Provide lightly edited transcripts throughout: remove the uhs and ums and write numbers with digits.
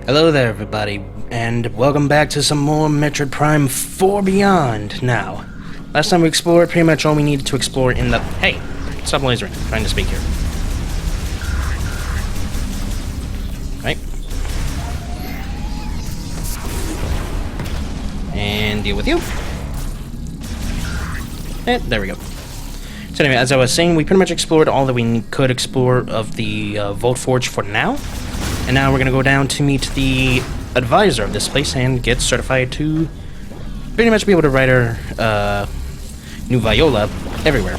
Hello there, everybody, and welcome back to some more Metroid Prime 4 Beyond. Now, last time we explored pretty much all we needed to explore in the... Hey! Stop lasering. I'm trying to speak here. Right. And deal with you. And there we go. So anyway, as I was saying, we pretty much explored all that we could explore of the Vault Forge for now. And now we're going to go down to meet the advisor of this place and get certified to pretty much be able to ride our new Viola everywhere.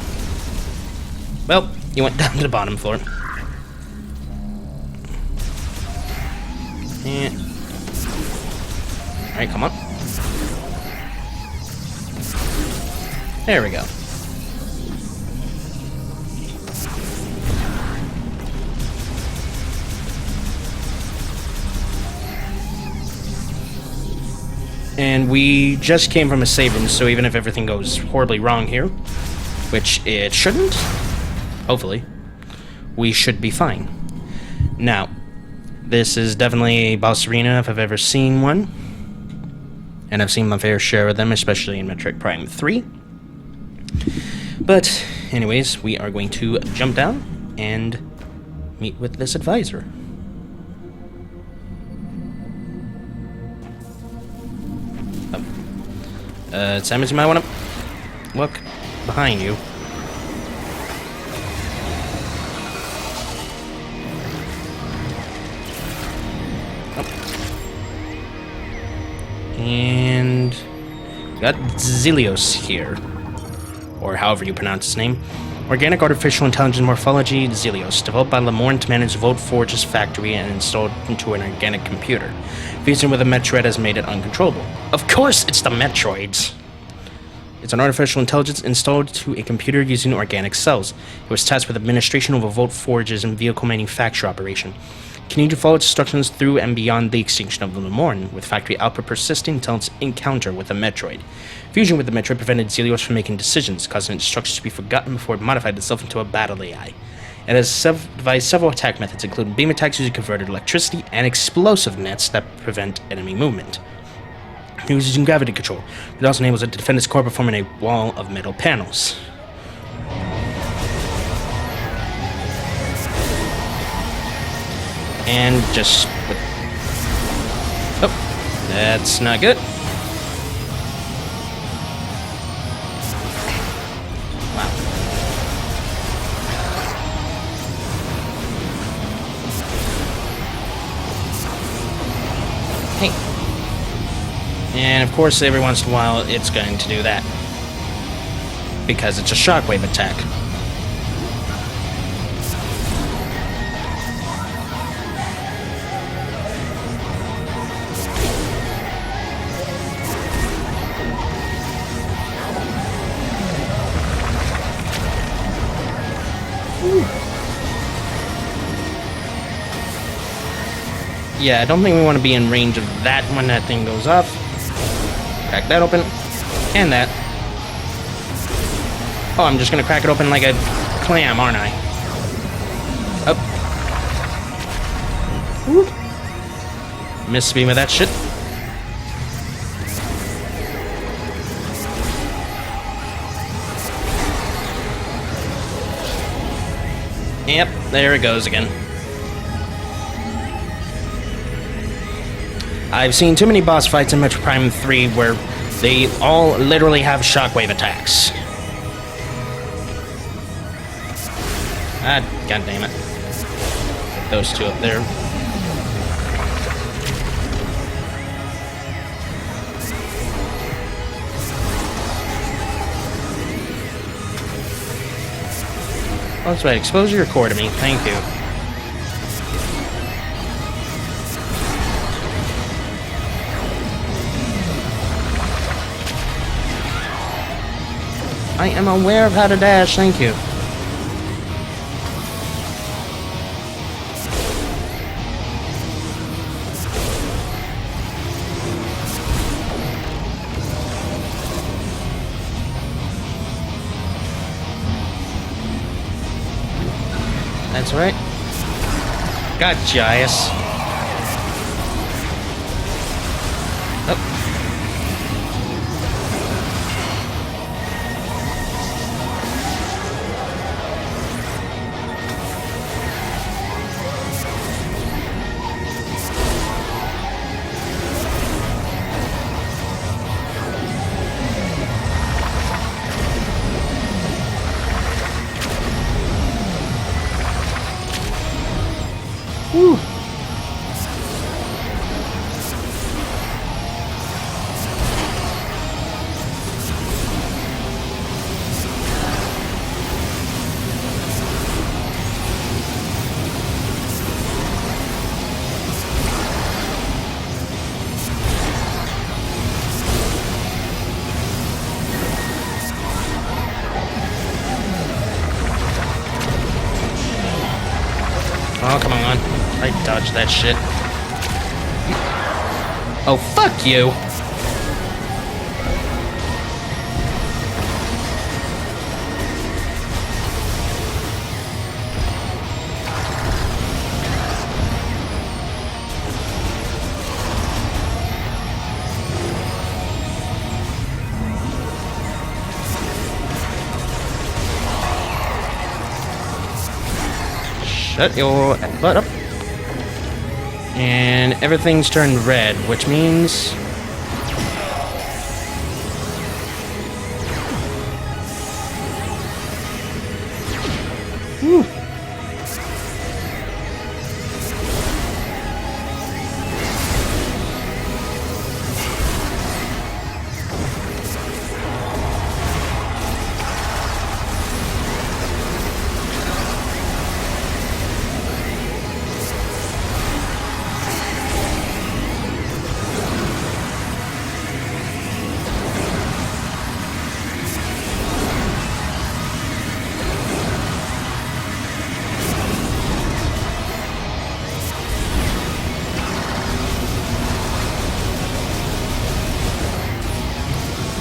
Well, you went down to the bottom floor. And... Alright, come on. There we go. And we just came from a save room, so even if everything goes horribly wrong here, which it shouldn't, hopefully, we should be fine. Now, this is definitely a boss arena if I've ever seen one, and I've seen my fair share of them, especially in Metroid Prime 3. But, anyways, we are going to jump down and meet with this advisor. Samus, you might want to look behind you. Oh. And we got Xelios here, or however you pronounce his name. Organic Artificial Intelligence Morphology Xelios, developed by Lamorne to manage Vault Forge's factory and installed into an organic computer. Fusing with a Metroid has made it uncontrollable. Of course it's the Metroids! It's an artificial intelligence installed to a computer using organic cells. It was tasked with administration over Vault Forges and vehicle manufacture operation. Continued to follow its instructions through and beyond the extinction of the Lamorne, with factory output persisting until its encounter with the Metroid. Fusion with the Metroid prevented Xelios from making decisions, causing its instructions to be forgotten before it modified itself into a battle AI. It has devised several attack methods, including beam attacks using converted electricity and explosive nets that prevent enemy movement. It was using gravity control. It also enables it to defend its core by forming a wall of metal panels. And just... Oh, that's not good. Wow. Hey. And of course, every once in a while, it's going to do that. Because it's a shockwave attack. Yeah, I don't think we want to be in range of that when that thing goes off. Crack that open. And that. Oh, I'm just gonna crack it open like a clam, aren't I? Oh. Whoop. Missed me with that shit. Yep, there it goes again. I've seen too many boss fights in Metroid Prime 3 where they all literally have shockwave attacks. Ah, god damn it. Get those two up there. Oh, that's right, expose your core to me, thank you. I am aware of how to dash, thank you. That's right. Gotcha, ass. Oh, come on. I dodged that shit. Oh, fuck you! Shut your butt up. And everything's turned red, which means... Whew.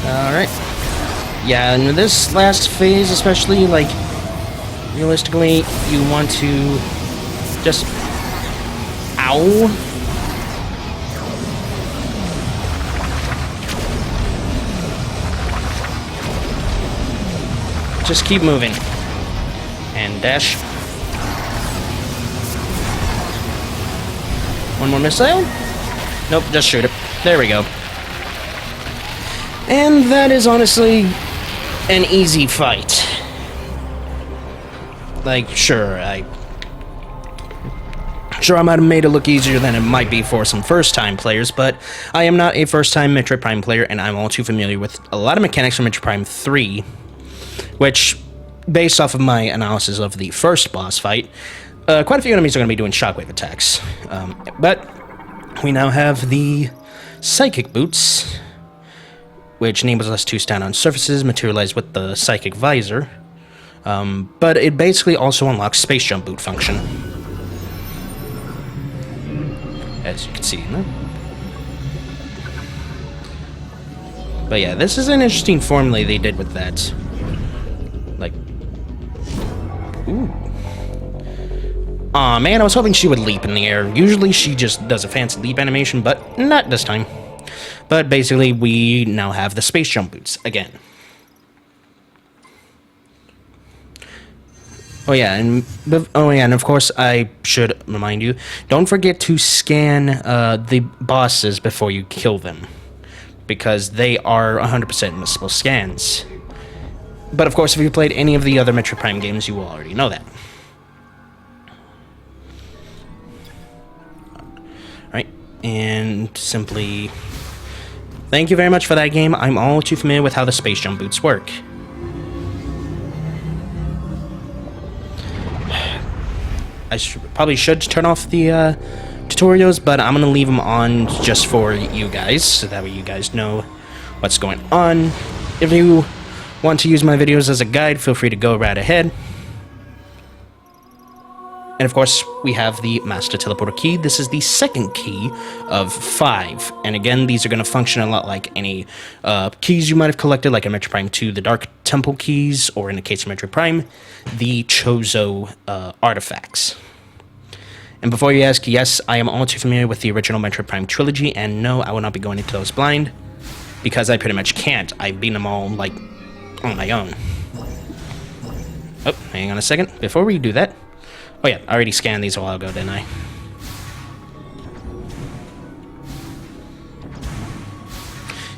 Alright. Yeah, in this last phase especially, like, realistically, you want to just... Ow! Just keep moving. And dash. One more missile? Nope, just shoot it. There we go. And that is honestly an easy fight. Like, sure, I might have made it look easier than it might be for some first-time players, but I am not a first-time Metroid Prime player, and I'm all too familiar with a lot of mechanics from Metroid Prime 3, which, based off of my analysis of the first boss fight, quite a few enemies are going to be doing shockwave attacks. But we now have the Psychic Boots, which enables us to stand on surfaces materialized with the Psychic Visor. But it basically also unlocks Space Jump Boot function, as you can see. But yeah, this is an interesting formula they did with that. Like, ooh. Aw, man, I was hoping she would leap in the air. Usually she just does a fancy leap animation, but not this time. But basically, we now have the Space Jump Boots again. Oh yeah, and of course, I should remind you, don't forget to scan the bosses before you kill them, because they are 100% missable scans. But of course, if you played any of the other Metroid Prime games, you will already know that. Alright, and simply... Thank you very much for that game. I'm all too familiar with how the Space Jump Boots work. I probably should turn off the tutorials, but I'm going to leave them on just for you guys, so that way you guys know what's going on. If you want to use my videos as a guide, feel free to go right ahead. And of course, we have the Master Teleporter Key. This is the second key of 5. And again, these are going to function a lot like any keys you might have collected, like in Metroid Prime 2, the Dark Temple keys, or in the case of Metroid Prime, the Chozo artifacts. And before you ask, yes, I am all too familiar with the original Metroid Prime trilogy, and no, I will not be going into those blind, because I pretty much can't. I've beaten them all, like, on my own. Oh, hang on a second. Before we do that... Oh yeah, I already scanned these a while ago, didn't I?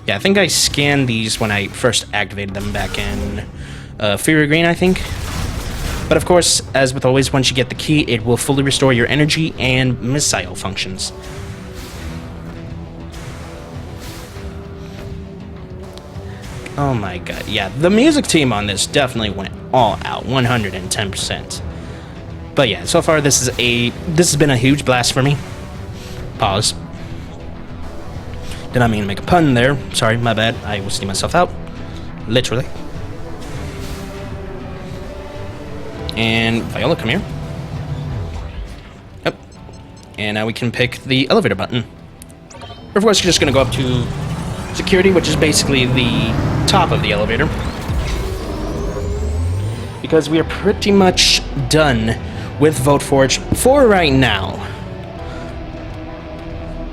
Yeah, I think I scanned these when I first activated them back in Fury Green, I think. But of course, as with always, once you get the key, it will fully restore your energy and missile functions. Oh my god, yeah, the music team on this definitely went all out, 110%. But yeah, so far this has been a huge blast for me. Pause. Did not mean to make a pun there. Sorry, my bad. I will see myself out. Literally. And Viola, come here. And now we can pick the elevator button. Or of course, you're just going to go up to security, which is basically the top of the elevator. Because we are pretty much done with VoteForge for right now.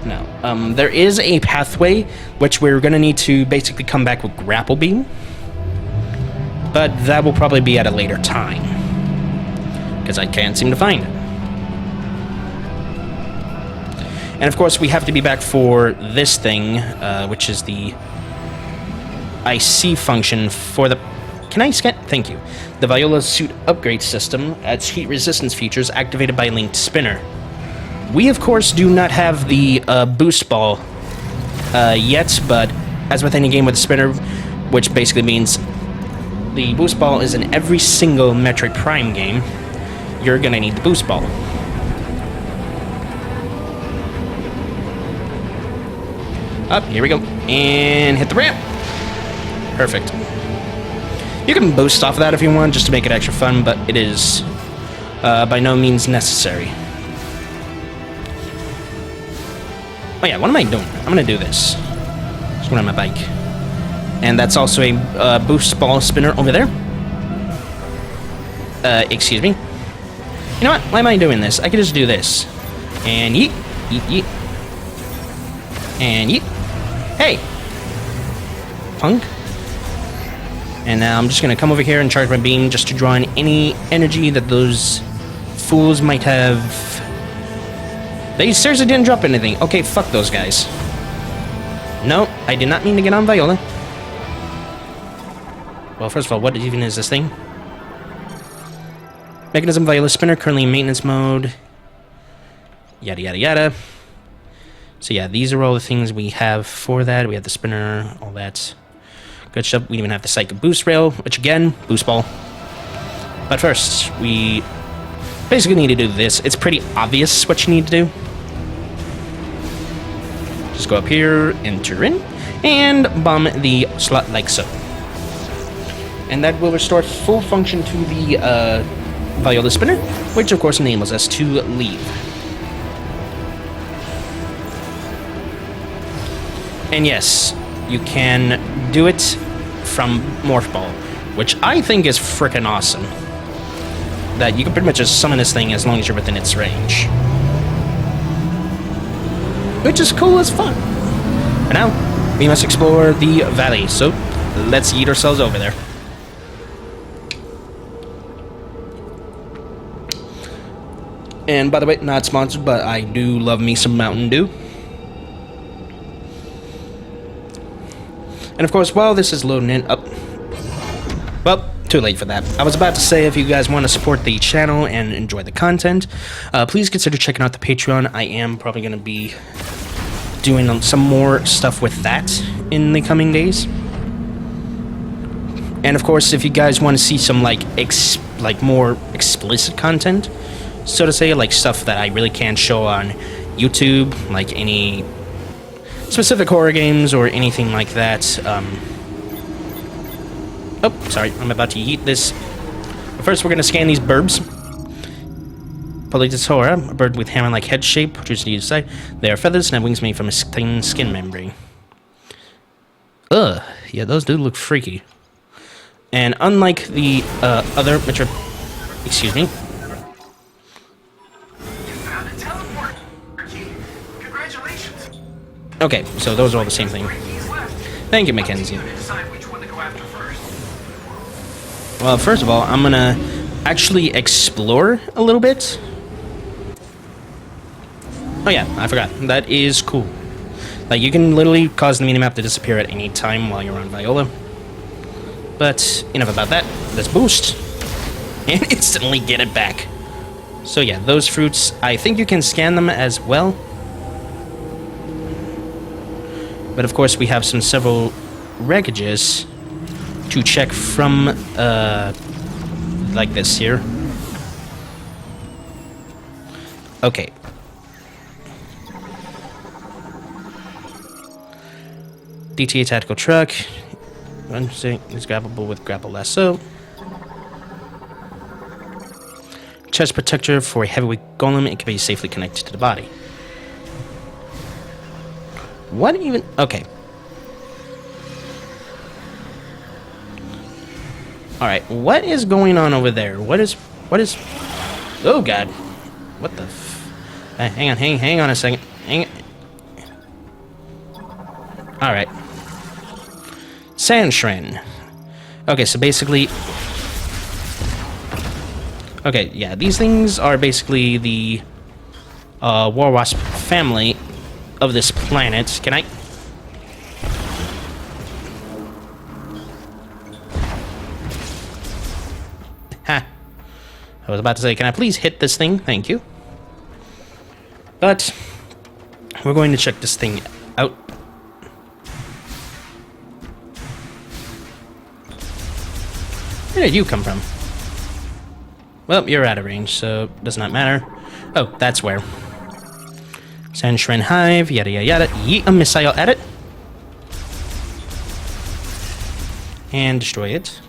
Now, there is a pathway, which we're going to need to basically come back with Grapple Beam. But that will probably be at a later time. Because I can't seem to find it. And of course, we have to be back for this thing, which is the IC function for the... Can I scan? Thank you. The Viola suit upgrade system adds heat resistance features activated by linked spinner. We, of course, do not have the boost ball yet, but as with any game with a spinner, which basically means the boost ball is in every single Metroid Prime game, you're gonna need the boost ball. Up, here we go. And hit the ramp. Perfect. You can boost off of that if you want, just to make it extra fun, but it is by no means necessary. Oh yeah, what am I doing? I'm gonna do this. Just going on my bike. And that's also a boost ball spinner over there. Excuse me. You know what? Why am I doing this? I could just do this. And yeet, yeet, yeet. And yeet. Hey! Punk. And now I'm just gonna come over here and charge my beam just to draw in any energy that those fools might have. They seriously didn't drop anything. Okay, fuck those guys. No, I did not mean to get on Viola. Well, first of all, what even is this thing? Mechanism Viola spinner currently in maintenance mode. Yada yada yada. So yeah, these are all the things we have for that. We have the spinner, all that good stuff. We even have the Psychic Boost Rail, which again, boost ball. But first, we basically need to do this. It's pretty obvious what you need to do. Just go up here, enter in, and bomb the slot like so. And that will restore full function to the Viola spinner, which of course enables us to leave. And yes, you can do it from Morph Ball, which I think is frickin' awesome. That you can pretty much just summon this thing as long as you're within its range. Which is cool as fun. For now, we must explore the valley, so let's yeet ourselves over there. And by the way, not sponsored, but I do love me some Mountain Dew. And of course, while this is loading in up... Well, too late for that. I was about to say, if you guys want to support the channel and enjoy the content, please consider checking out the Patreon. I am probably going to be doing some more stuff with that in the coming days. And of course, if you guys want to see some like more explicit content, so to say, like stuff that I really can't show on YouTube, like any specific horror games or anything like that. Oh, sorry, I'm about to yeet this. But first, we're going to scan these burbs. Polyptysaura, a bird with hammer-like head shape, protrudes to either side. They are feathers and have wings made from a thin skin membrane. Ugh, yeah, those do look freaky. And unlike the other Metro... Excuse me. Okay, so those are all the same thing. Thank you, Mackenzie. Well, first of all, I'm gonna actually explore a little bit. Oh yeah, I forgot. That is cool. Like, you can literally cause the minimap to disappear at any time while you're on Viola. But enough about that. Let's boost. And instantly get it back. So yeah, those fruits, I think you can scan them as well. But of course, we have several wreckages to check from, like this here. Okay. DTA tactical truck. Is grabbable with grapple lasso. chest protector for a heavyweight golem. It can be safely connected to the body. What even? Okay. Alright, what is going on over there? What is... Oh, God. What the hang on a second. Alright. Sand Shrin. Okay, so basically... Okay, yeah, these things are basically the War Wasp family of this planet. Can I... Ha. I was about to say, can I please hit this thing? Thank you. But we're going to check this thing out. Where did you come from? Well, you're out of range, so it does not matter. Oh, that's where. Sand Shrin Hive, yada yada yada. Yeet a missile at it. And destroy it.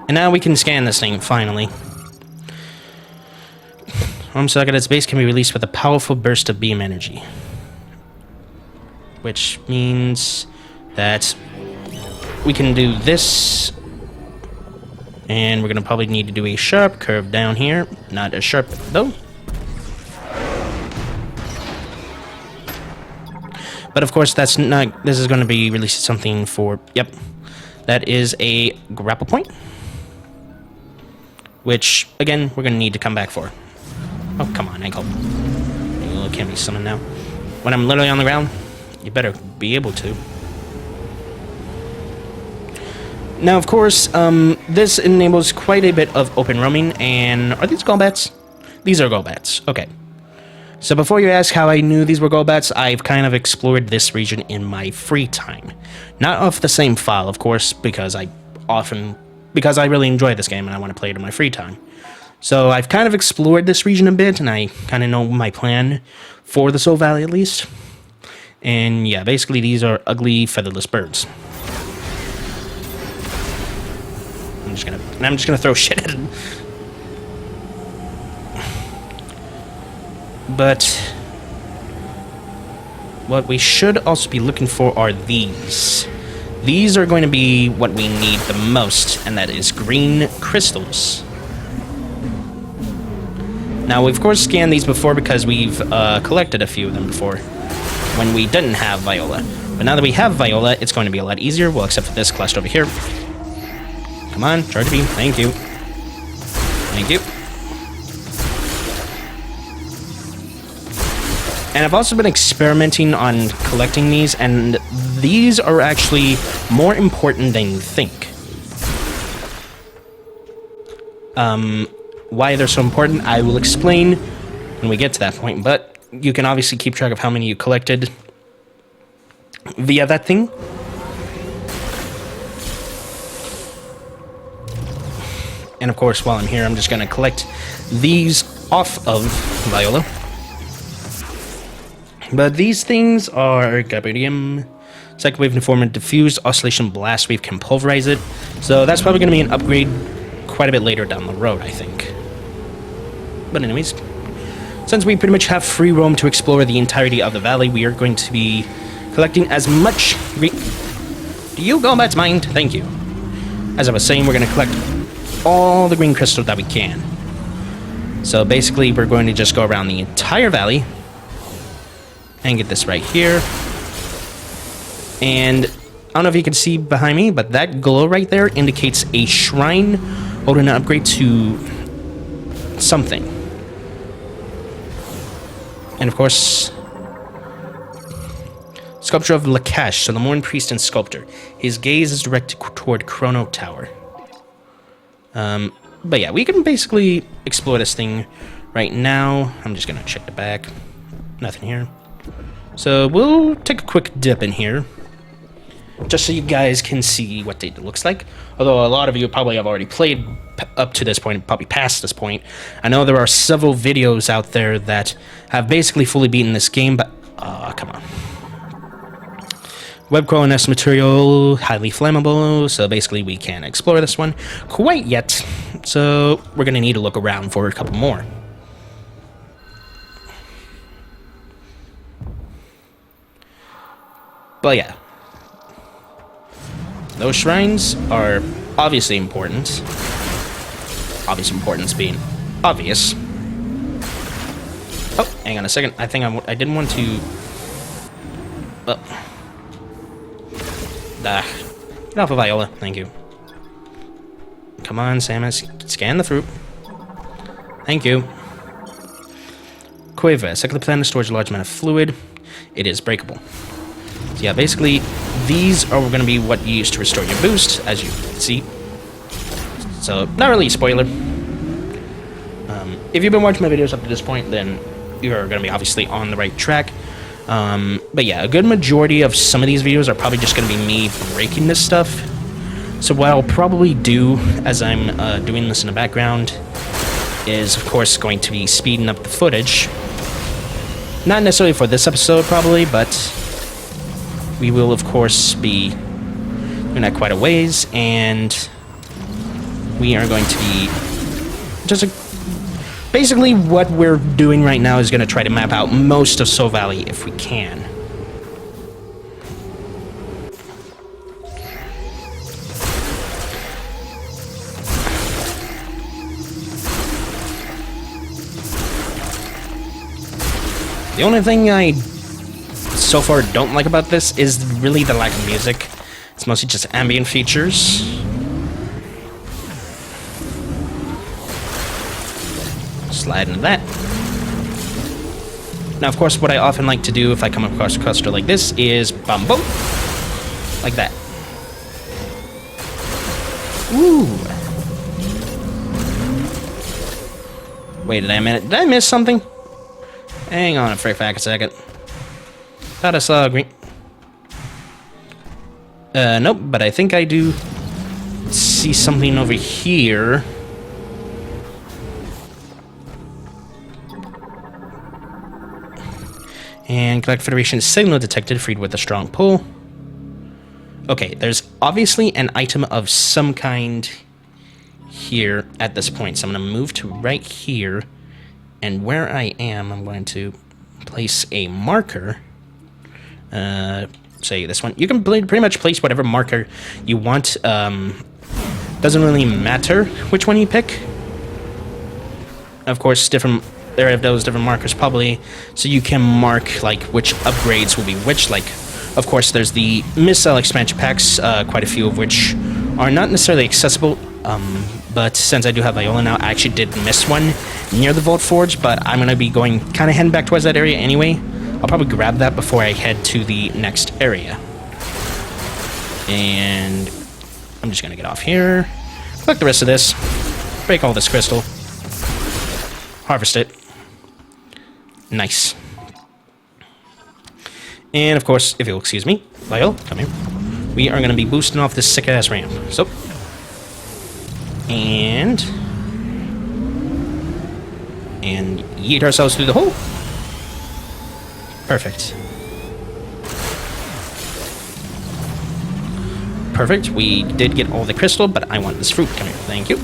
And now we can scan this thing, finally. Home socket at its base can be released with a powerful burst of beam energy. Which means that we can do this. And we're going to probably need to do a sharp curve down here. Not as sharp, though. But of course, that's not... This is going to be releasing something for... Yep. That is a grapple point. Which, again, we're going to need to come back for. Oh, come on, ankle. You can't be summoned now. When I'm literally on the ground, you better be able to. Now, of course, this enables quite a bit of open roaming, and... Are these Golbats? These are Golbats. Okay. So before you ask how I knew these were Golbats, I've kind of explored this region in my free time. Not off the same file, of course, because I really enjoy this game and I want to play it in my free time. So I've kind of explored this region a bit, and I kind of know my plan for the Soul Valley, at least. And yeah, basically these are ugly featherless birds. I'm just gonna throw shit at them. But what we should also be looking for are these. These are going to be what we need the most, and that is green crystals. Now, we've of course scanned these before because we've collected a few of them before when we didn't have Viola. But now that we have Viola, it's going to be a lot easier. Well, except for this cluster over here. Come on, charge a beam. Thank you. Thank you. And I've also been experimenting on collecting these, and these are actually more important than you think. Why they're so important, I will explain when we get to that point, but you can obviously keep track of how many you collected via that thing. And of course, while I'm here, I'm just going to collect these off of Viola. But these things are Gabarium, Second Wave Informant, Diffused, Oscillation Blast Wave can pulverize it. So that's probably going to be an upgrade quite a bit later down the road, I think. But anyways, since we pretty much have free roam to explore the entirety of the valley, we are going to be collecting as much green... Do you go Bat's mind? Thank you. As I was saying, we're going to collect all the green crystal that we can. So basically, we're going to just go around the entire valley and get this right here. And I don't know if you can see behind me, but that glow right there indicates a shrine holding an upgrade to something. And of course, sculpture of Lakash, so the Morn Priest and Sculptor. His gaze is directed toward Chrono Tower. But yeah, we can basically explore this thing right now. I'm just gonna check the back. Nothing here. So we'll take a quick dip in here, just so you guys can see what it looks like. Although a lot of you probably have already played up to this point, probably past this point. I know there are several videos out there that have basically fully beaten this game, but... come on. Web coalesced material, highly flammable, so basically we can't explore this one quite yet. So we're going to need to look around for a couple more. But yeah. Those shrines are obviously important. Obvious importance being obvious. Oh, hang on a second. I think I didn't want to... Oh. Get off of Viola. Thank you. Come on, Samus. Scan the fruit. Thank you. Cueva. Cycloplan stores a large amount of fluid. It is breakable. So yeah, basically, these are going to be what you use to restore your boost, as you can see. So, not really a spoiler. If you've been watching my videos up to this point, then you're going to be obviously on the right track. But yeah, a good majority of some of these videos are probably just going to be me breaking this stuff. So what I'll probably do as I'm doing this in the background is, of course, going to be speeding up the footage. Not necessarily for this episode, probably, but we will, of course, be doing that quite a ways, and we are going to be just basically what we're doing right now is going to try to map out most of Soul Valley if we can. The only thing I so far don't like about this is really the lack of music. It's mostly just ambient features. Slide into that. Now, of course, what I often like to do if I come across a cluster like this is bum boom, like that. Ooh. Wait, did I miss something? Hang on a frick-fack a second. Thought I saw a green... nope, but I think I do see something over here. And Galactic Federation signal detected, freed with a strong pull. Okay, there's obviously an item of some kind here at this point. So I'm going to move to right here. And where I am, I'm going to place a marker. Say this one. You can pretty much place whatever marker you want. Doesn't really matter which one you pick. Of course, there are those different markers probably, so you can mark like which upgrades will be which. Like, of course, there's the missile expansion packs, quite a few of which are not necessarily accessible. But since I do have Viola now, I actually did miss one near the Vault Forge, but I'm going to be kind of heading back towards that area anyway. I'll probably grab that before I head to the next area. And I'm just going to get off here, collect the rest of this, break all this crystal, harvest it. Nice. And of course, if you'll excuse me, Viola, come here. We are going to be boosting off this sick-ass ramp. So, and yeet ourselves through the hole. Perfect. Perfect. We did get all the crystal, but I want this fruit. Come here. Thank you.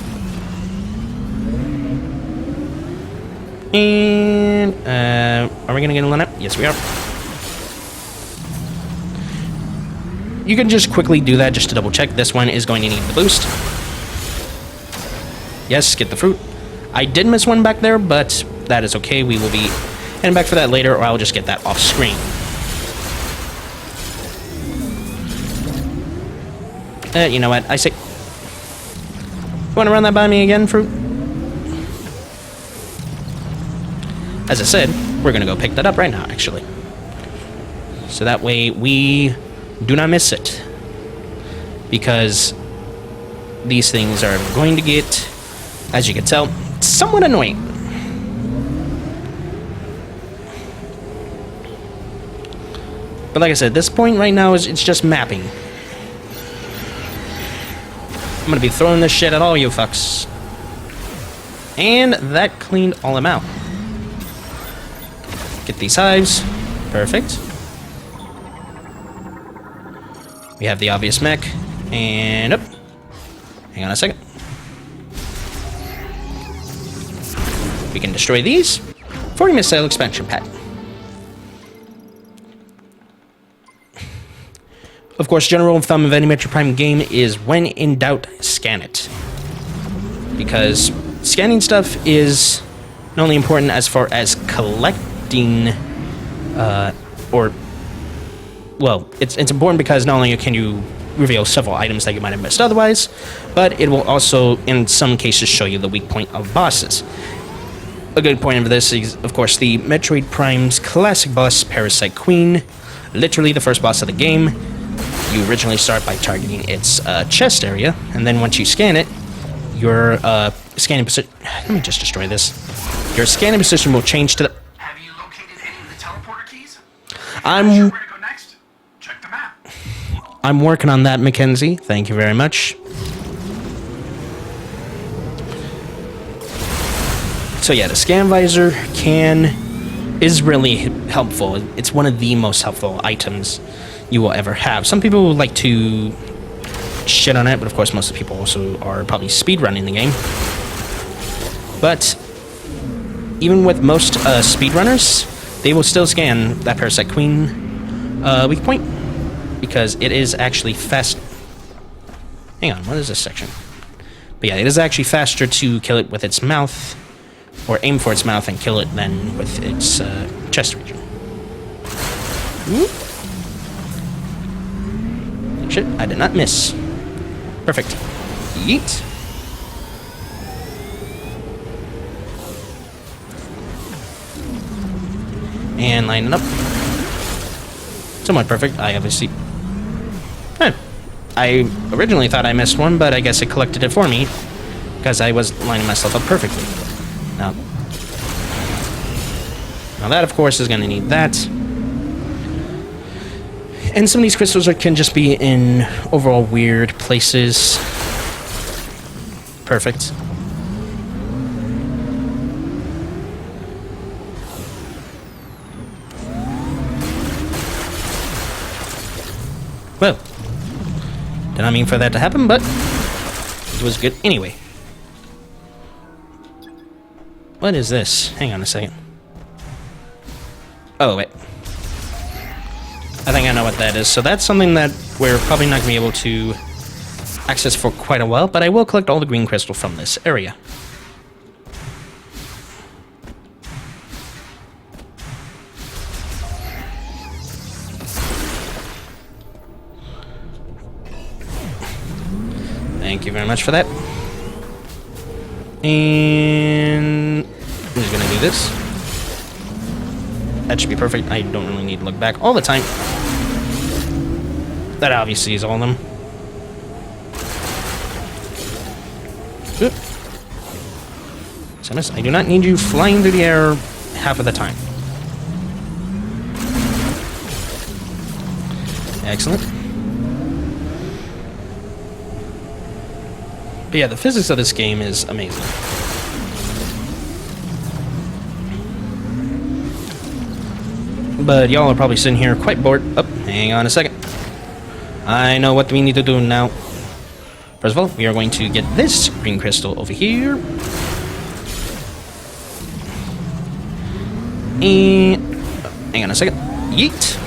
And are we gonna get a line up? Yes, we are. You can just quickly do that just to double check. This one is going to need the boost. Yes, get the fruit. I did miss one back there, but that is okay. We will be heading back for that later, or I'll just get that off screen. You know what? I say... You want to run that by me again, fruit? As I said, we're going to go pick that up right now, actually. So that way we do not miss it. Because these things are going to get, as you can tell, somewhat annoying. But like I said, this point right now is it's just mapping. I'm going to be throwing this shit at all you fucks. And that cleaned all them out. Get these hives. Perfect. We have the obvious mech, and up. Hang on a second. We can destroy these. 40 missile expansion pad. Of course, general rule of thumb of any Metroid Prime game is when in doubt, scan it. Because scanning stuff is not only important as far as collecting, it's important because not only can you reveal several items that you might have missed otherwise, but it will also, in some cases, show you the weak point of bosses. A good point of this is, of course, the Metroid Prime's classic boss, Parasite Queen. Literally the first boss of the game. You originally start by targeting its chest area, and then once you scan it, your scanning position... Let me just destroy this. Your scanning position will change to the... Have you located any of the teleporter keys? I'm... Sure where to go next? Check the map. I'm working on that, Mackenzie. Thank you very much. So yeah, the scan visor is really helpful. It's one of the most helpful items you will ever have. Some people would like to shit on it, but of course most of the people also are probably speedrunning the game. But even with most speedrunners, they will still scan that Parasite Queen weak point, because it is actually fast. Hang on, what is this section? But yeah, it is actually faster to kill it with its mouth, or aim for its mouth and kill it, than with its chest region. Whoop. Shit, I did not miss. Perfect. Yeet. And line it up. Somewhat perfect. I obviously... I originally thought I missed one, but I guess it collected it for me, because I was lining myself up perfectly. Now that, of course, is going to need that. And some of these crystals can just be in overall weird places. Perfect. Well, did not mean for that to happen, but it was good anyway. What is this? Hang on a second. Oh, wait. I think I know what that is. So that's something that we're probably not going to be able to access for quite a while, but I will collect all the green crystal from this area. Thank you very much for that. And I'm just going to do this. That should be perfect. I don't really need to look back all the time. That obviously is all of them. Oop. Samus, I do not need you flying through the air half of the time. Excellent. But yeah, the physics of this game is amazing. But y'all are probably sitting here quite bored. Oh, hang on a second. I know what we need to do now. First of all, we are going to get this green crystal over here. And... hang on a second. Yeet.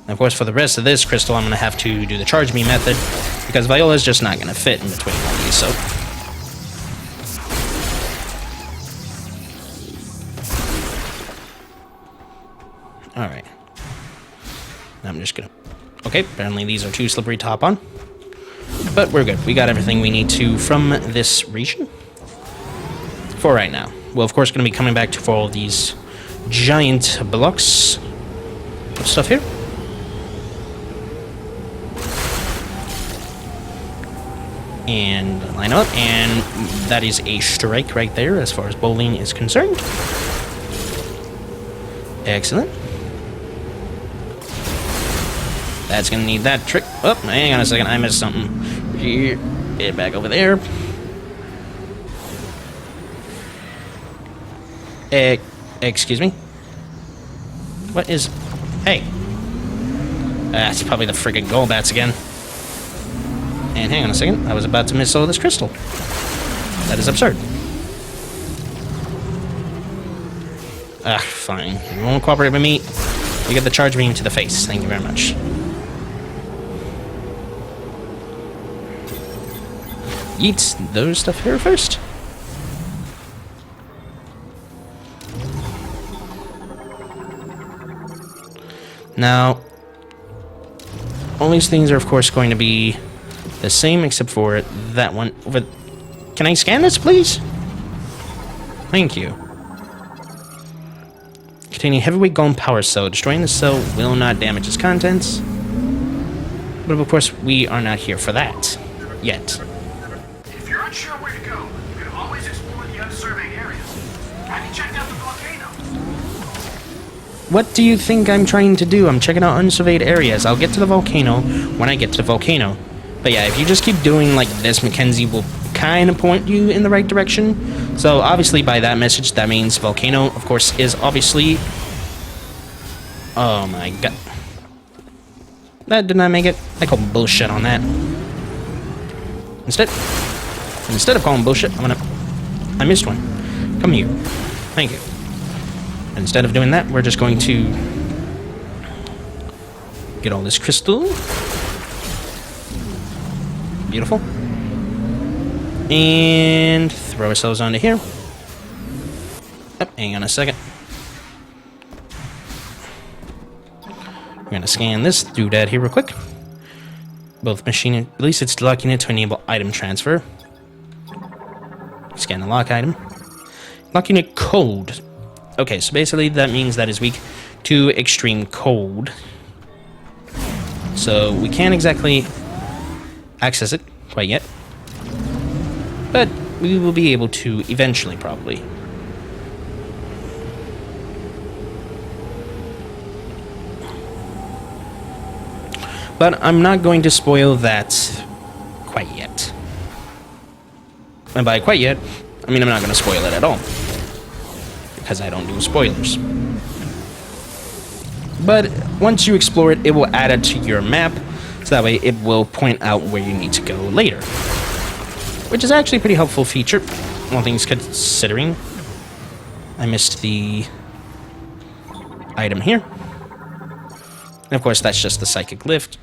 Of course, for the rest of this crystal, I'm going to have to do the charge me method, because Viola's just not going to fit in between all these, so... Alright. Now I'm just going to... Okay, apparently these are too slippery to hop on. But we're good. We got everything we need to from this region. For right now. We're, of course, going to be coming back to for all these giant blocks of stuff here. And line them up, and that is a strike right there as far as bowling is concerned. Excellent. That's gonna need that trick. Oh, hang on a second, I missed something. Here. Get back over there. Excuse me? What is... Hey. That's probably the friggin' gold bats again. And hang on a second. I was about to miss all this crystal. That is absurd. Fine. You won't cooperate with me. You get the charge beam to the face. Thank you very much. Eat those stuff here first. Now, all these things are, of course, going to be the same, except for that one over... Can I scan this, please? Thank you. Containing heavyweight golem power cell. Destroying the cell will not damage its contents. But, of course, we are not here for that. Yet. If you're unsure where to go, you can always explore the unsurveyed areas. Have you checked out the volcano? What do you think I'm trying to do? I'm checking out unsurveyed areas. I'll get to the volcano when I get to the volcano. But yeah, if you just keep doing like this, Mackenzie will kind of point you in the right direction. So obviously by that message, that means volcano, of course, is obviously... Oh my god. That did not make it. I call bullshit on that. Instead of calling bullshit, I missed one. Come here. Thank you. Instead of doing that, we're just going to get all this crystal. Beautiful. And throw ourselves onto here. Yep, hang on a second. We're going to scan this doodad here real quick. Both machine, at least it's locking it to enable item transfer. Scan the lock item. Locking it cold. Okay, so basically that means that is weak to extreme cold. So we can't exactly access it quite yet. But we will be able to eventually, probably. But I'm not going to spoil that quite yet. And by quite yet, I mean I'm not going to spoil it at all. Because I don't do spoilers. But once you explore it, it will add it to your map, so that way it will point out where you need to go later. Which is actually a pretty helpful feature, all things considering. I missed the item here. And of course, that's just the psychic lift.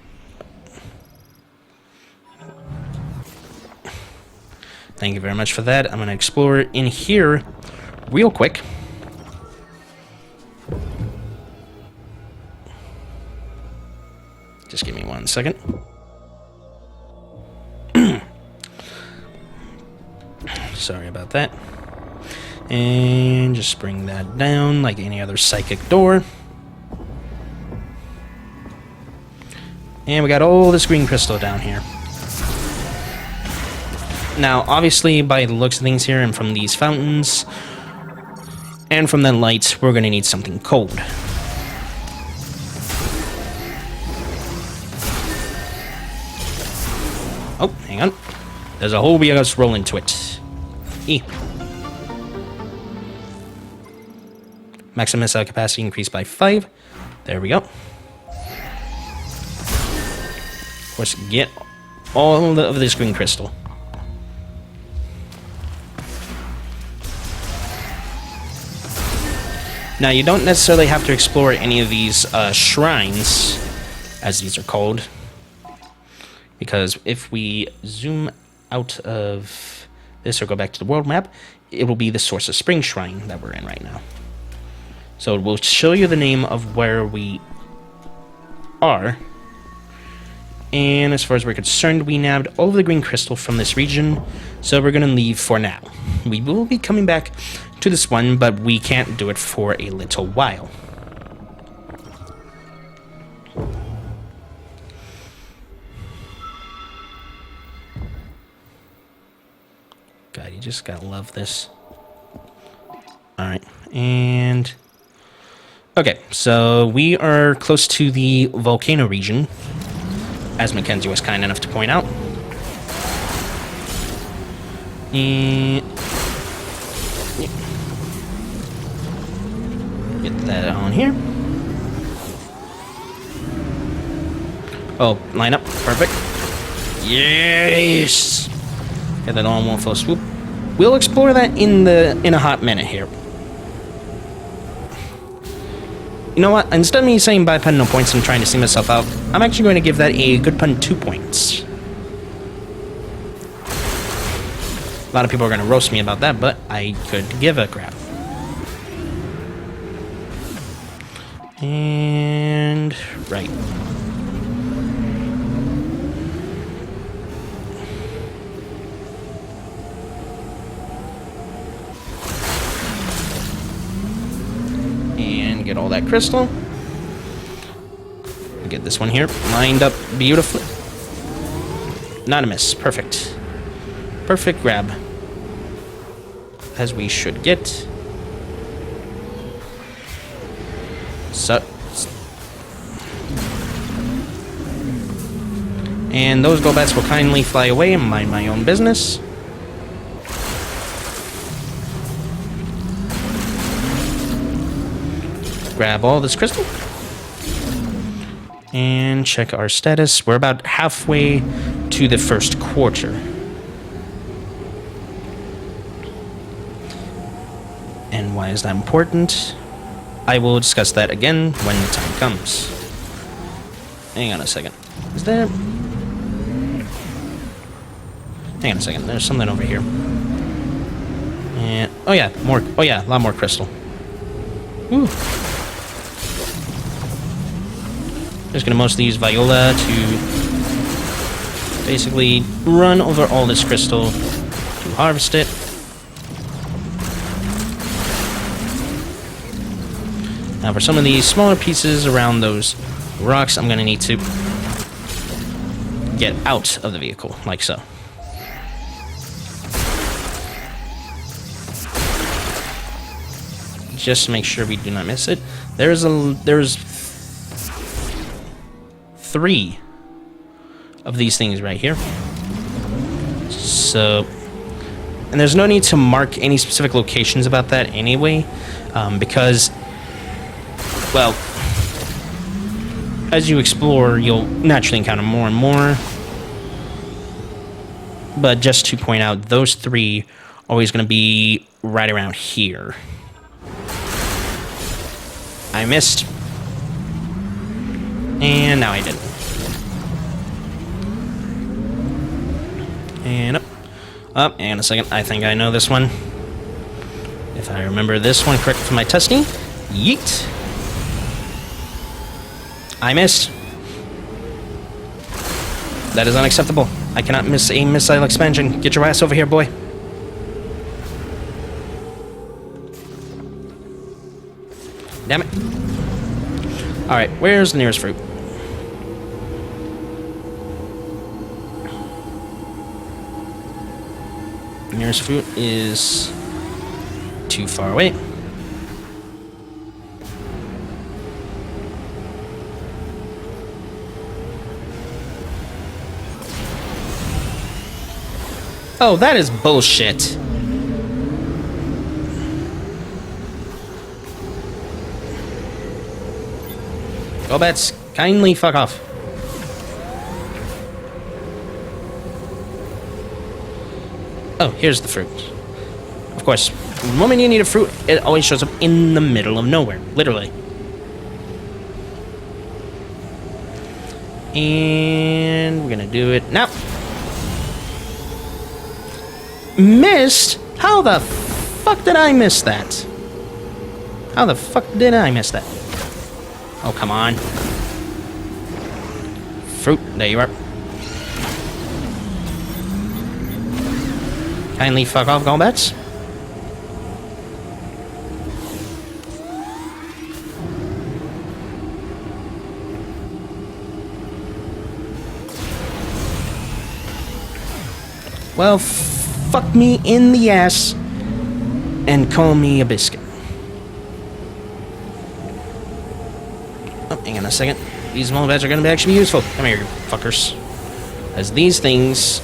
Thank you very much for that. I'm going to explore in here real quick. Just give me 1 second. Sorry about that. And just bring that down like any other psychic door. And we got all this green crystal down here. Now, obviously, by the looks of things here, and from these fountains, and from the lights, we're going to need something cold. Oh, hang on. There's a hole we gotta roll into it. E. Maximum missile capacity increased by 5. There we go. Of course, get all of this green crystal. Now, you don't necessarily have to explore any of these shrines, as these are called. Because if we zoom out of this or go back to the world map, it will be the Source of Spring Shrine that we're in right now. So it will show you the name of where we are. And as far as we're concerned, we nabbed all of the green crystal from this region, so we're going to leave for now. We will be coming back to this one, but we can't do it for a little while. God, you just gotta love this. Alright, and... Okay, so we are close to the volcano region, as Mackenzie was kind enough to point out. And get that on here. Oh, line up. Perfect. Yes! Get that all in one fell swoop. We'll explore that in a hot minute here. You know what? Instead of me saying bad pun, no points, and trying to see myself out, I'm actually going to give that a good pun 2 points. A lot of people are going to roast me about that, but I could give a crap. And... right. And get all that crystal. Get this one here lined up beautifully. Not a miss. Perfect. Perfect grab. As we should get. So. And those go-bats will kindly fly away and mind my own business. Grab all this crystal. And check our status. We're about halfway to the first quarter. And why is that important? I will discuss that again when the time comes. Hang on a second. Is there... hang on a second. There's something over here. And... oh yeah, more... oh yeah, a lot more crystal. Ooh. Just gonna mostly use Viola to basically run over all this crystal to harvest it. Now for some of these smaller pieces around those rocks, I'm gonna need to get out of the vehicle, like so. Just to make sure we do not miss it. There's 3 of these things right here. So, and there's no need to mark any specific locations about that anyway, because, well, as you explore, you'll naturally encounter more and more. But just to point out, those 3 are always going to be right around here. I missed. And now I didn't. And up. Up, and a second. I think I know this one. If I remember this one correctly from my testing. Yeet. I missed. That is unacceptable. I cannot miss a missile expansion. Get your ass over here, boy. Damn it. Alright, where's the nearest fruit? The nearest fruit is too far away. Oh, that is bullshit. Go bats, kindly fuck off. Oh, here's the fruit. Of course, the moment you need a fruit, it always shows up in the middle of nowhere, literally. And we're gonna do it now. Missed? How the fuck did I miss that? How the fuck did I miss that? Oh, come on. Fruit, there you are. Kindly fuck off, Golbats. Well, fuck me in the ass and call me a biscuit. Oh, hang on a second. These small bats are going to be actually useful. Come here, you fuckers. As these things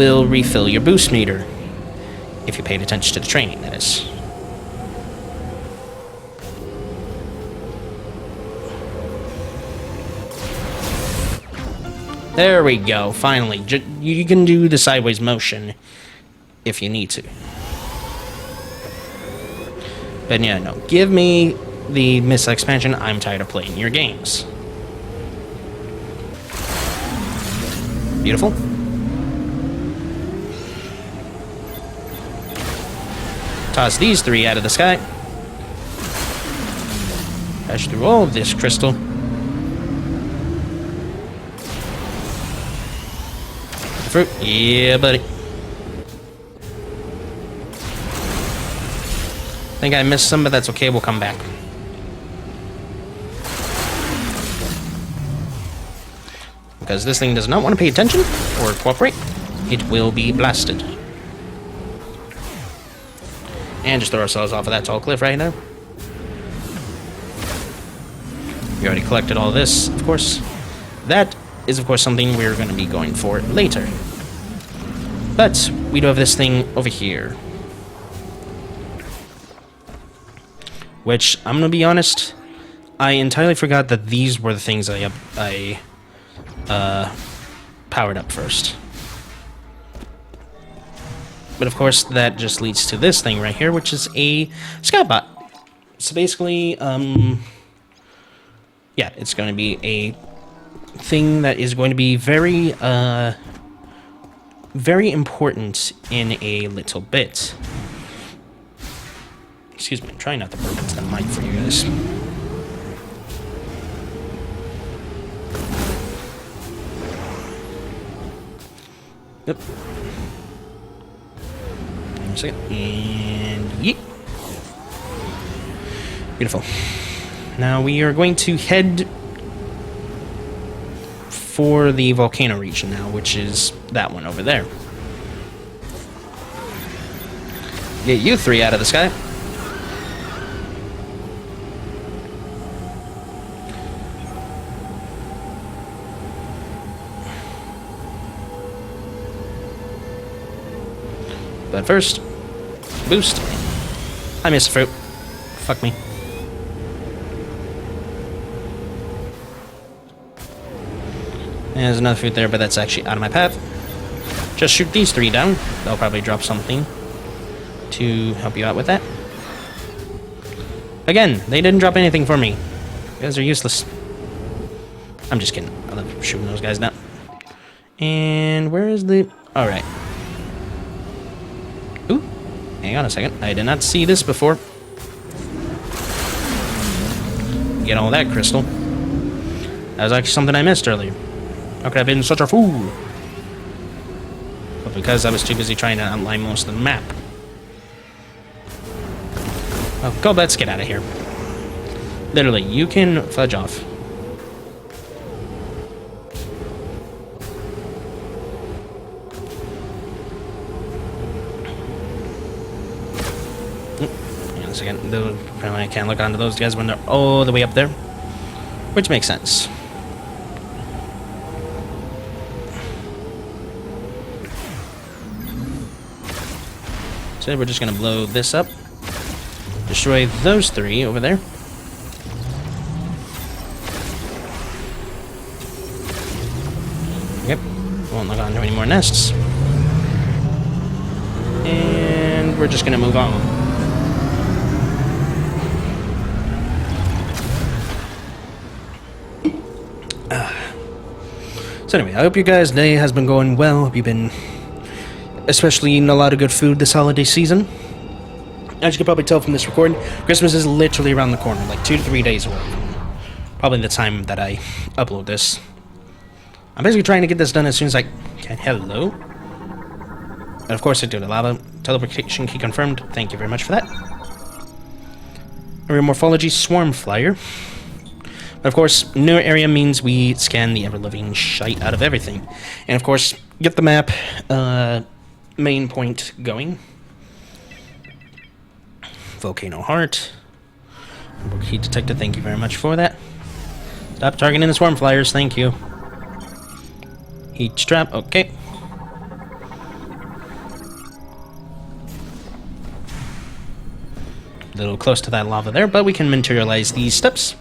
will refill your boost meter. If you paid attention to the training, that is. There we go, finally. You can do the sideways motion if you need to. But yeah, no. Give me the missile expansion. I'm tired of playing your games. Beautiful. Toss these 3 out of the sky. Crash through all of this crystal. Fruit. Yeah, buddy. Think I missed some, but that's okay. We'll come back. Because this thing does not want to pay attention or cooperate. It will be blasted. And just throw ourselves off of that tall cliff right now. We already collected all this, of course. That is, of course, something we're going to be going for later. But we do have this thing over here. Which, I'm going to be honest, I entirely forgot that these were the things I powered up first. But of course, that just leads to this thing right here, which is a scoutbot. So basically, yeah, it's going to be a thing that is going to be very, very important in a little bit. Excuse me, I'm trying not to burp into the mic for you guys. Yep. One second. And yeet. Beautiful. Now we are going to head for the volcano region now, which is that one over there. Get you 3 out of the sky. But first, boost. I missed fruit. Fuck me. There's another fruit there, but that's actually out of my path. Just shoot these 3 down. They'll probably drop something to help you out with that. Again, they didn't drop anything for me. You guys are useless. I'm just kidding. I love shooting those guys down. And where is the... Alright. Ooh. Hang on a second. I did not see this before. Get all that crystal. That was actually something I missed earlier. How could I have been such a fool? But because I was too busy trying to outline most of the map. Oh, go, let's get out of here. Literally, you can fudge off. Hang on a second. Apparently I can't look onto those guys when they're all the way up there. Which makes sense. So we're just going to blow this up. Destroy those 3 over there. Yep. Won't look onto any more nests. And we're just going to move on. So anyway, I hope you guys' day has been going well. Hope you've been especially eating a lot of good food this holiday season. As you can probably tell from this recording, Christmas is literally around the corner, like 2 to 3 days away from probably the time that I upload this. I'm basically trying to get this done as soon as I can. Hello? And of course I do. The lava teleportation key confirmed. Thank you very much for that. Area Morphology Swarm Flyer. But of course, new area means we scan the ever-living shite out of everything. And of course, get the map main point going. Volcano Heart. Heat detected, thank you very much for that. Stop targeting the swarm flyers, thank you. Heat trap, okay. little close to that lava there, but we can materialize these steps.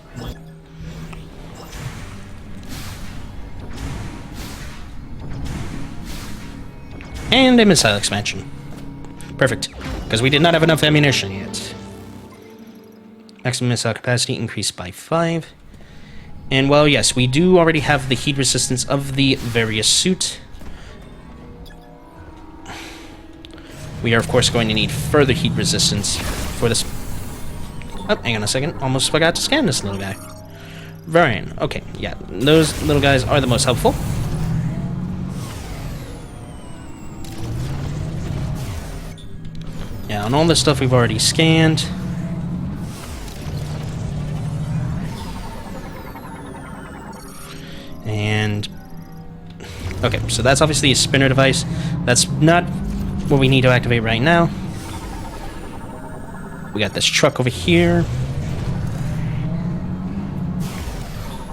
And a missile expansion. Perfect, because we did not have enough ammunition yet. Maximum missile capacity increased by 5. And well, yes, we do already have the heat resistance of the various suit. We are, of course, going to need further heat resistance for this. Oh, hang on a second. Almost forgot to scan this little guy. Varian. Okay, yeah. Those little guys are the most helpful. Yeah, and all this stuff we've already scanned. And... okay, so that's obviously a spinner device. That's not what we need to activate right now. We got this truck over here.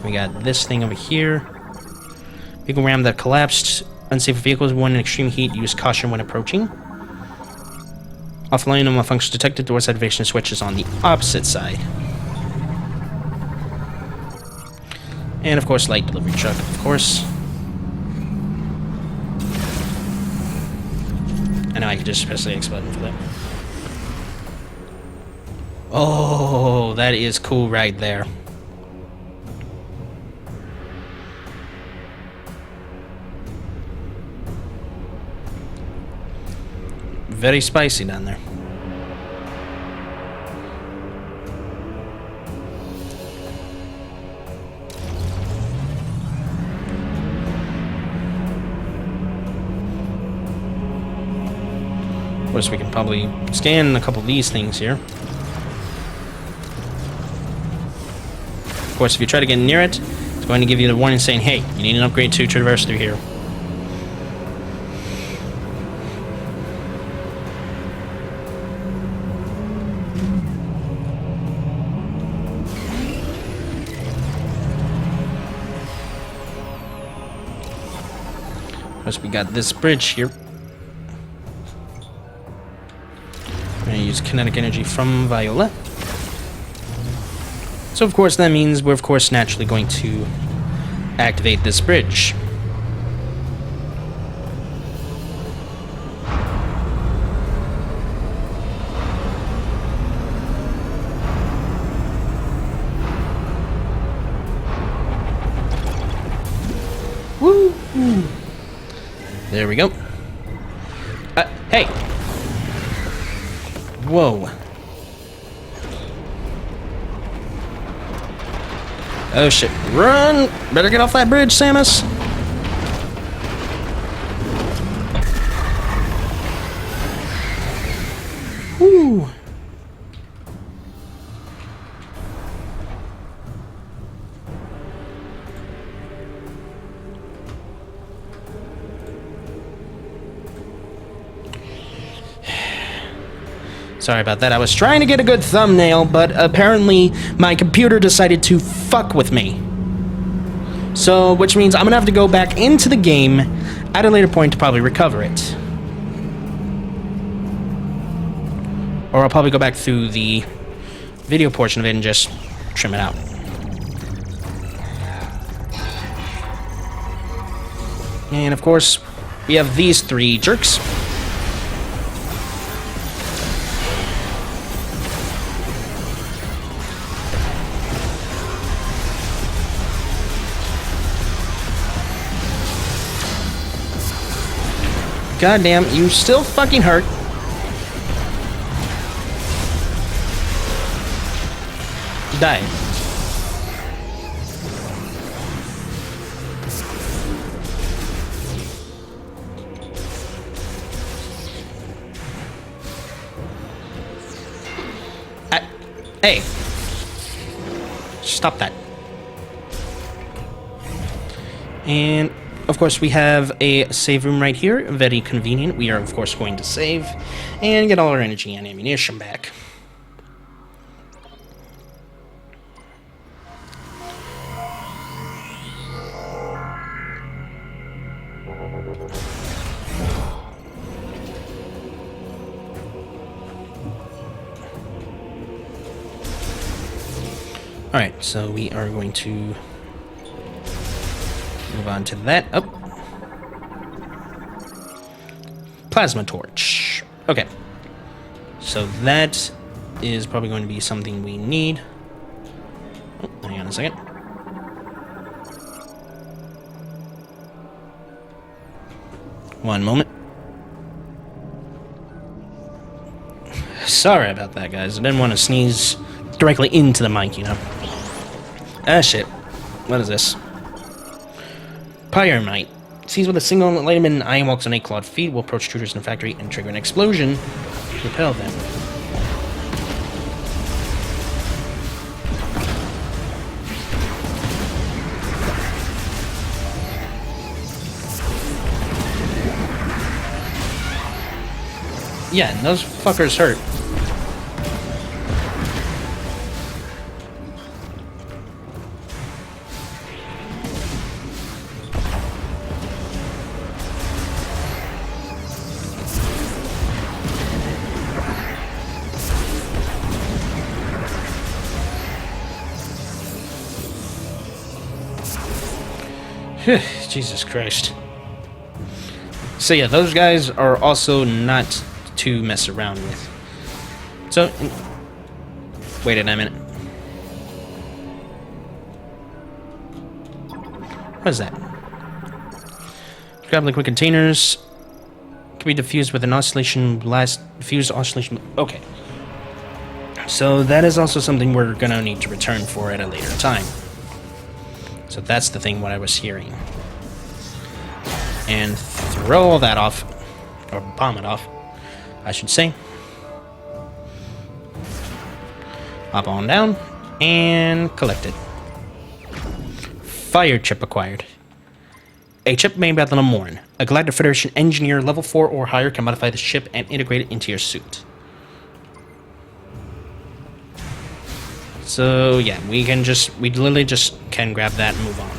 We got this thing over here. Vehicle ram that collapsed. Unsafe vehicles, when in extreme heat, use caution when approaching. Offline and malfunction detected. Doors activation switch is on the opposite side. And of course, light delivery truck, of course. I know I could just press the X button for that. Oh, that is cool right there. Very spicy down there. Of course, we can probably scan a couple of these things here. Of course, if you try to get near it, it's going to give you the warning saying, hey, you need an upgrade to traverse through here. Of course, we got this bridge here. We're going to use kinetic energy from Viola. So, of course, that means we're, of course, naturally going to activate this bridge. Woo! There we go. Hey! Whoa. Oh shit. Run! Better get off that bridge, Samus! Woo! Sorry about that. I was trying to get a good thumbnail, but apparently my computer decided to fuck with me. So, which means I'm gonna have to go back into the game at a later point to probably recover it. Or I'll probably go back through the video portion of it and just trim it out. And of course, we have these three jerks. Goddamn, you still fucking hurt. Die. Hey. Stop that. And of course, we have a save room right here. Very convenient. We are, of course, going to save and get all our energy and ammunition back. Alright, so we are going to move on to that. Oh. Plasma torch. Okay. So that is probably going to be something we need. Oh, hang on a second. One moment. Sorry about that, guys. I didn't want to sneeze directly into the mic, you know. Ah, shit. What is this? Pyromite. Seized with a single lightning iron walks on 8 clawed feet, will approach intruders in the factory and trigger an explosion to repel them. Yeah, and those fuckers hurt. Jesus Christ. So yeah, those guys are also not to mess around with. So, wait a minute. What is that? Grab liquid containers. Can be diffused with an oscillation blast. Diffused oscillation. Okay. So that is also something we're gonna need to return for at a later time. So that's the thing what I was hearing. And throw all that off. Or bomb it off, I should say. Hop on down. And collect it. Fire chip acquired. A chip made by the Lemorn. A Galactic Federation engineer level 4 or higher can modify the chip and integrate it into your suit. So yeah, we literally just can grab that and move on.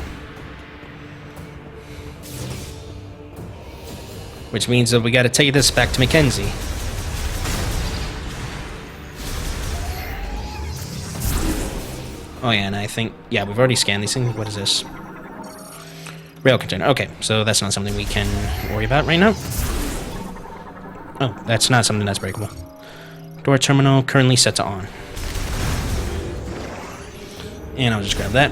Which means that we gotta take this back to Mackenzie. Oh yeah, and I think, yeah, we've already scanned these things. What is this? Rail container. Okay, so that's not something we can worry about right now. Oh, that's not something that's breakable. Door terminal currently set to on. And I'll just grab that.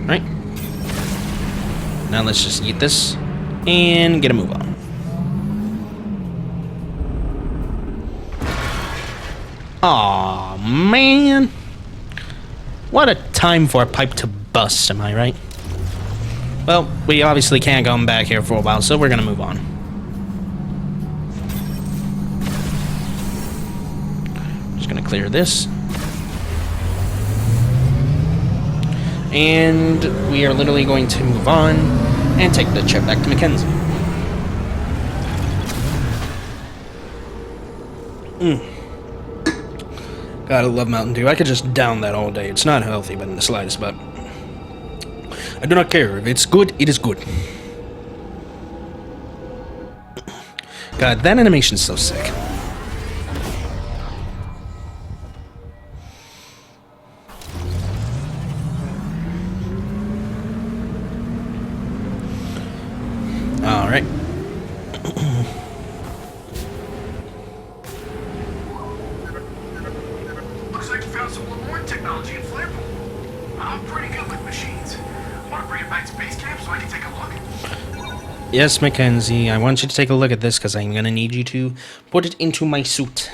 Right. Now let's just eat this and get a move on. Aw, man. What a time for a pipe to bust, am I right? Well, we obviously can't come back here for a while, so we're gonna move on. Just gonna clear this. And we are literally going to move on and take the chip back to Mackenzie. God, I love Mountain Dew. I could just down that all day. It's not healthy, but in the slightest, but I do not care. If it's good, it is good. God, that animation's so sick. Alright. Looks like you found some Lemorn technology in Flare Pool. I'm pretty good with machines. Want to bring it back to base camp so I can take a look? Yes, Mackenzie, I want you to take a look at this because I'm going to need you to put it into my suit.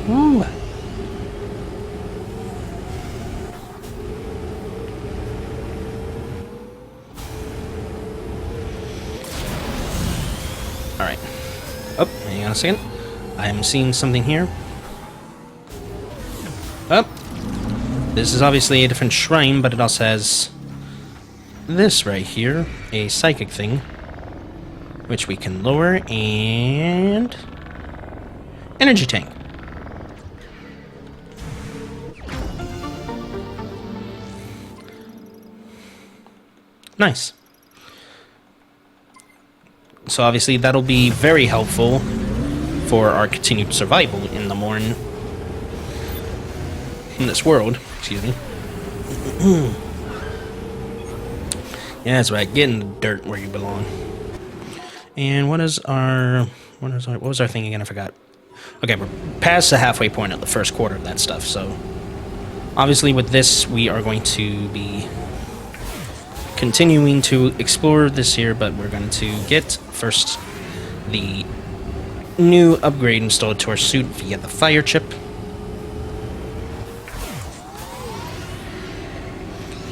Ooh. Alright. Oh, hang on a second. I am seeing something here. Oh. This is obviously a different shrine, but it also has this right here. A psychic thing. Which we can lower, and energy tank. Nice. So obviously that'll be very helpful for our continued survival in the Morn. In this world, excuse me. Yeah, that's right. Get in the dirt where you belong. And what was our thing again? I forgot. Okay, we're past the halfway point of the first quarter of that stuff, so obviously with this we are going to be continuing to explore this here, but we're going to get first the new upgrade installed to our suit via the fire chip.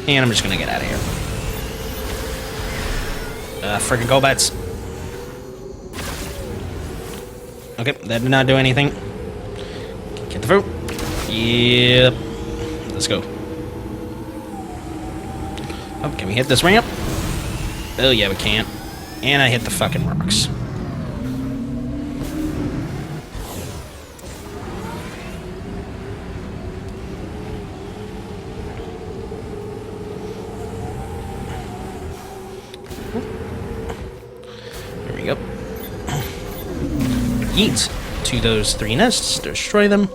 And I'm just gonna get out of here. Friggin' go bats. Okay, that did not do anything. Get the fruit. Yep. Let's go. Oh, can we hit this ramp? Oh yeah, we can't. And I hit the fucking rocks. There we go. Yeet to those 3 nests, destroy them.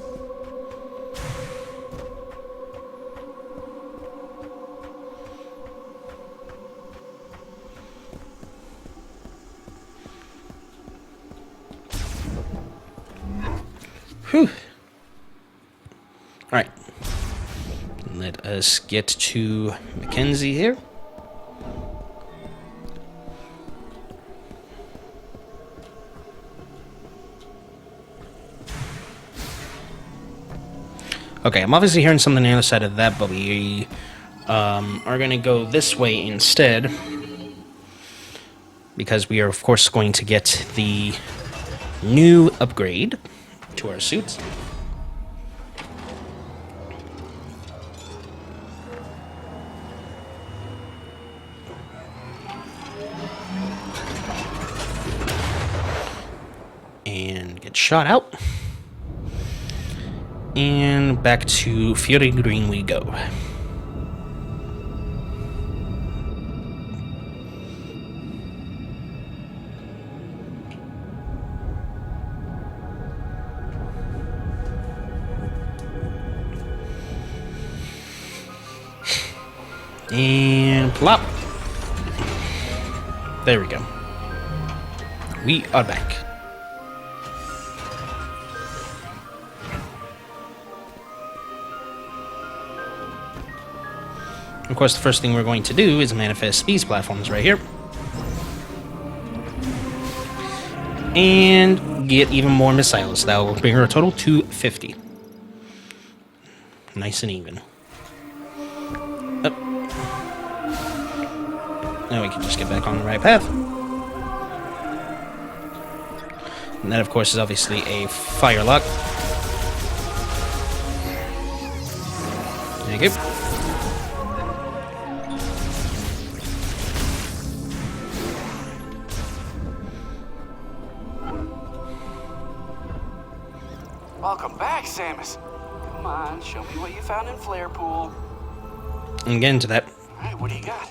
Whew. Alright. Let us get to Mackenzie here. Okay, I'm obviously hearing something on the other side of that, but we are going to go this way instead. Because we are, of course, going to get the new upgrade to our suits. And get shot out. And back to Fury Green we go. And plop. There we go. We are back. Of course, the first thing we're going to do is manifest these platforms right here. And get even more missiles. That will bring our total to 50. Nice and even. Up. Now we can just get back on the right path. And that, of course, is obviously a fire lock. There you go. Welcome back, Samus. Come on, show me what you found in Flare Pool. And get into that. Alright, what do you got?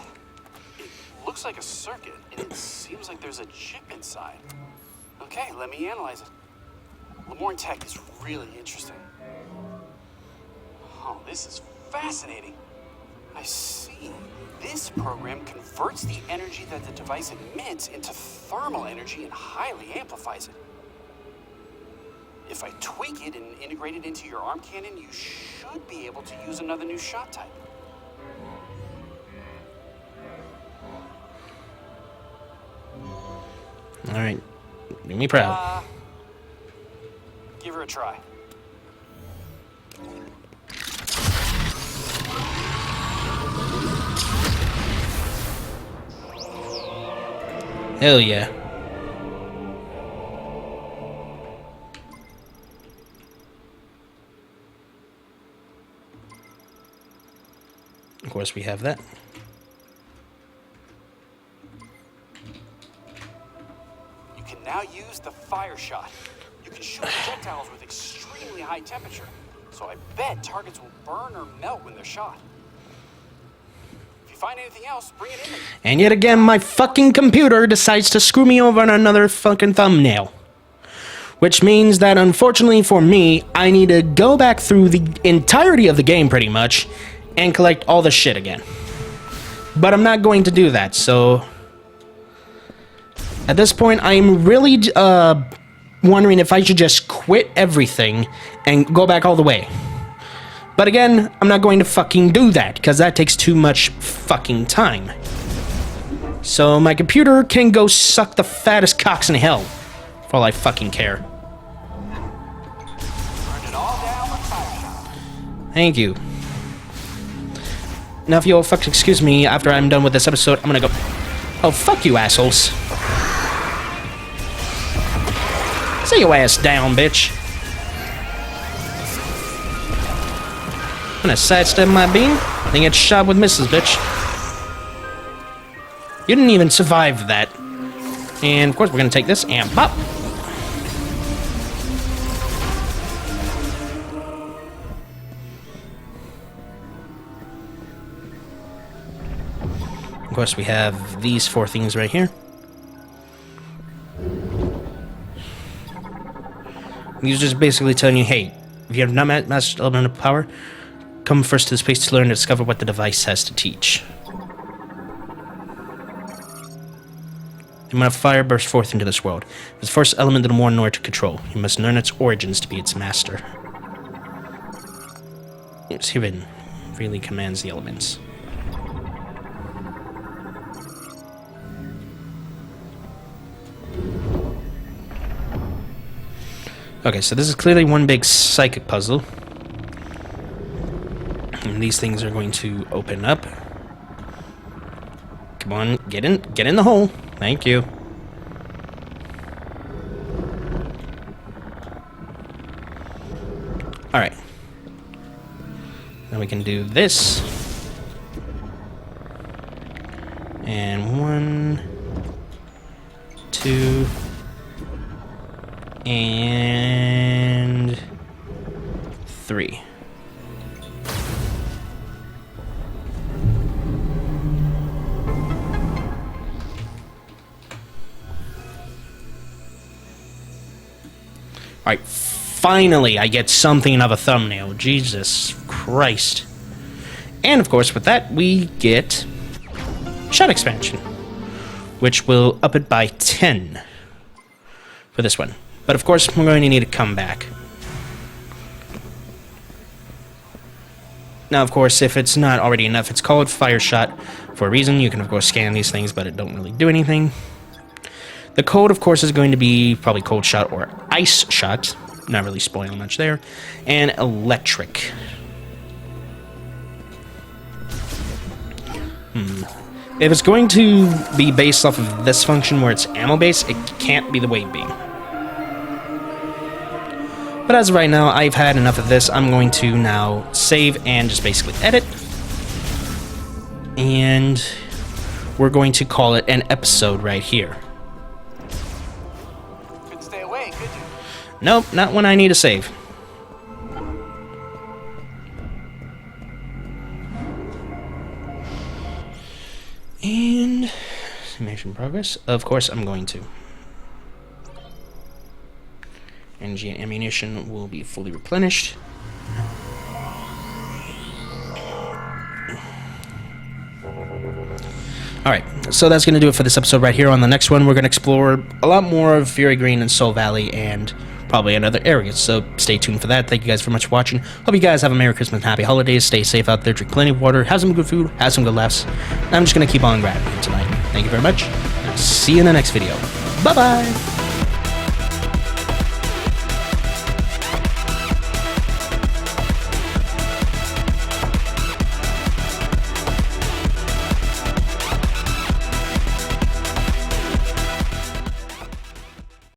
It looks like a circuit, and it seems like there's a chip inside. Okay, let me analyze it. Lemoyne Tech is really interesting. Oh, this is fascinating. I see. This program converts the energy that the device emits into thermal energy and highly amplifies it. If I tweak it and integrate it into your arm cannon, you should be able to use another new shot type. Alright. Make me proud. Give her a try. Hell yeah. Of course, we have that. You can now use the fire shot. You can shoot projectiles with extremely high temperature, so I bet targets will burn or melt when they're shot. If you find anything else, bring it in. And yet again, my fucking computer decides to screw me over on another fucking thumbnail. Which means that, unfortunately for me, I need to go back through the entirety of the game, pretty much, and collect all the shit again. But I'm not going to do that, so... At this point, I'm really, wondering if I should just quit everything and go back all the way. But again, I'm not going to fucking do that, because that takes too much fucking time. So my computer can go suck the fattest cocks in hell, for all I fucking care. Burn it all down with fire shot. Thank you. Now if you'll fucking excuse me, after I'm done with this episode, I'm gonna go... Oh, fuck you, assholes. Sit your ass down, bitch. I'm gonna sidestep my beam, then get shot with missiles, bitch. You didn't even survive that. And of course we're gonna take this and pop. Of course we have these 4 things right here. These are just basically telling you, hey, if you have not mastered element of power, come first to this place to learn and discover what the device has to teach. And when a fire bursts forth into this world, it's the first element that the more in order to control. You must learn its origins to be its master. It's hidden, freely commands the elements. Okay, so this is clearly one big psychic puzzle. And these things are going to open up. Come on, get in the hole. Thank you. Alright. Then we can do this. And 1, 2... and 3. Alright, finally I get something of a thumbnail. Jesus Christ. And of course with that we get shot expansion, which will up it by 10 for this one. But of course, we're going to need to come back. Now, of course, if it's not already enough, it's called Fire Shot for a reason. You can, of course, scan these things, but it don't really do anything. The code, of course, is going to be probably Cold Shot or Ice Shot. Not really spoiling much there. And Electric. If it's going to be based off of this function where it's ammo-based, it can't be the weight beam. But as of right now, I've had enough of this. I'm going to now save and just basically edit. And we're going to call it an episode right here. Couldn't stay away, could you? Nope, not when I need a save. And simulation progress. Of course, I'm going to. Energy and ammunition will be fully replenished. Alright, so that's going to do it for this episode right here. On the next one, we're going to explore a lot more of Fury Green and Soul Valley and probably another area. So stay tuned for that. Thank you guys very much for watching. Hope you guys have a Merry Christmas and Happy Holidays. Stay safe out there. Drink plenty of water. Have some good food. Have some good laughs. And I'm just going to keep on grabbing tonight. Thank you very much. And I'll see you in the next video. Bye-bye.